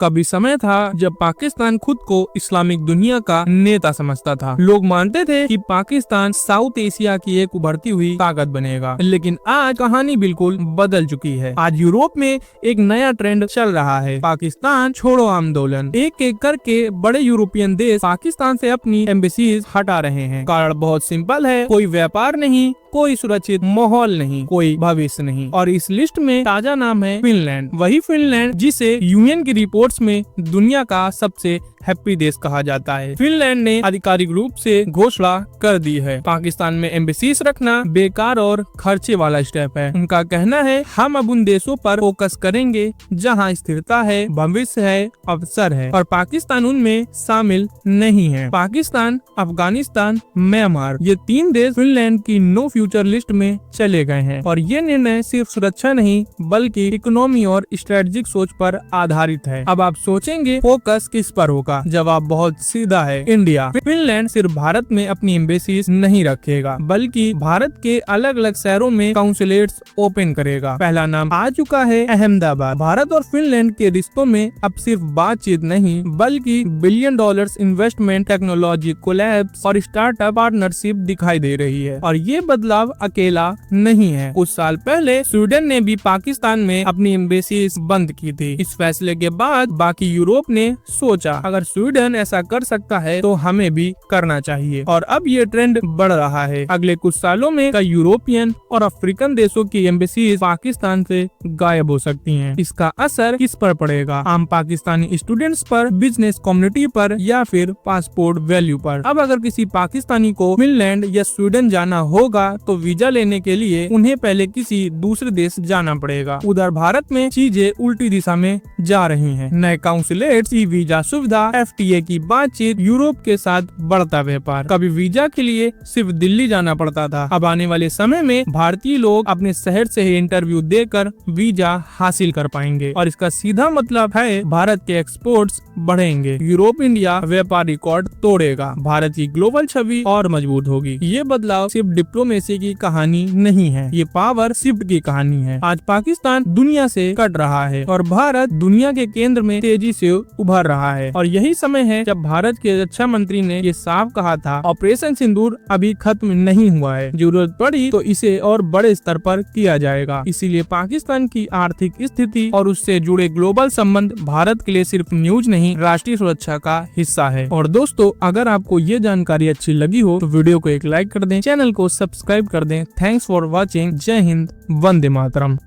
कभी समय था जब पाकिस्तान खुद को इस्लामिक दुनिया का नेता समझता था। लोग मानते थे कि पाकिस्तान साउथ एशिया की एक उभरती हुई ताकत बनेगा, लेकिन आज कहानी बिल्कुल बदल चुकी है। आज यूरोप में एक नया ट्रेंड चल रहा है, पाकिस्तान छोड़ो आंदोलन। एक एक करके बड़े यूरोपियन देश पाकिस्तान से अपनी एम्बेसीज हटा रहे हैं। कारण बहुत सिंपल है, कोई व्यापार नहीं, कोई सुरक्षित माहौल नहीं, कोई भविष्य नहीं। और इस लिस्ट में ताजा नाम है फिनलैंड। वही फिनलैंड जिसे यूएन की रिपोर्ट्स में दुनिया का सबसे हैप्पी देश कहा जाता है। फिनलैंड ने आधिकारिक रूप से घोषणा कर दी है, पाकिस्तान में एम्बेसीज रखना बेकार और खर्चे वाला स्टेप है। उनका कहना है, हम अब उन देशों पर फोकस करेंगे जहां स्थिरता है, भविष्य है, अवसर है, और पाकिस्तान उनमें शामिल नहीं है। पाकिस्तान, अफगानिस्तान, म्यांमार, ये 3 देश फिनलैंड की नो फ्यूचर लिस्ट में चले गए हैं। और ये निर्णय सिर्फ सुरक्षा नहीं बल्कि इकोनॉमी और स्ट्रेटेजिक सोच पर आधारित है। अब आप सोचेंगे फोकस किस पर होगा? जवाब बहुत सीधा है, इंडिया। फिनलैंड सिर्फ भारत में अपनी एम्बेसीज नहीं रखेगा, बल्कि भारत के अलग अलग शहरों में काउंसुलेट्स ओपन करेगा। पहला नाम आ चुका है, अहमदाबाद। भारत और फिनलैंड के रिश्तों में अब सिर्फ बातचीत नहीं बल्कि $बिलियन इन्वेस्टमेंट, टेक्नोलॉजी कोलैब्स और स्टार्टअप पार्टनरशिप दिखाई दे रही है। और ये बदलाव अकेला नहीं है। कुछ साल पहले स्वीडन ने भी पाकिस्तान में अपनी एम्बेसीज बंद की थी। इस फैसले के बाद बाकी यूरोप ने सोचा, अगर स्वीडन ऐसा कर सकता है तो हमें भी करना चाहिए। और अब ये ट्रेंड बढ़ रहा है। अगले कुछ सालों में कई यूरोपियन और अफ्रीकन देशों की एम्बेसीज पाकिस्तान से गायब हो सकती हैं। इसका असर किस पर पड़ेगा? आम पाकिस्तानी स्टूडेंट्स पर, बिजनेस कम्युनिटी पर, या फिर पासपोर्ट वैल्यू पर? अब अगर किसी पाकिस्तानी को फिनलैंड या स्वीडन जाना होगा तो वीजा लेने के लिए उन्हें पहले किसी दूसरे देश जाना पड़ेगा। उधर भारत में चीजें उल्टी दिशा में जा रही हैं। नए काउंसुलेट्स, ई वीजा सुविधा, FTA की बातचीत, यूरोप के साथ बढ़ता व्यापार। कभी वीजा के लिए सिर्फ दिल्ली जाना पड़ता था, अब आने वाले समय में भारतीय लोग अपने शहर से ही इंटरव्यू देकर वीजा हासिल कर पाएंगे। और इसका सीधा मतलब है भारत के एक्सपोर्ट्स बढ़ेंगे, यूरोप इंडिया व्यापार रिकॉर्ड तोड़ेगा, भारत की ग्लोबल छवि और मजबूत होगी। ये बदलाव सिर्फ डिप्लोमेसी की कहानी नहीं है, ये पावर शिफ्ट की कहानी है। आज पाकिस्तान दुनिया से कट रहा है और भारत दुनिया के केंद्र में तेजी से उभर रहा है। और यही समय है जब भारत के रक्षा मंत्री ने ये साफ कहा था, ऑपरेशन सिंदूर अभी खत्म नहीं हुआ है, जरूरत पड़ी तो इसे और बड़े स्तर पर किया जाएगा। इसीलिए पाकिस्तान की आर्थिक स्थिति और उससे जुड़े ग्लोबल संबंध भारत के लिए सिर्फ न्यूज नहीं, राष्ट्रीय सुरक्षा का हिस्सा है। और दोस्तों, अगर आपको ये जानकारी अच्छी लगी हो तो वीडियो को एक लाइक कर दें, चैनल को सब्सक्राइब कर दें। Thanks for watching. जय हिंद, वंदे मातरम।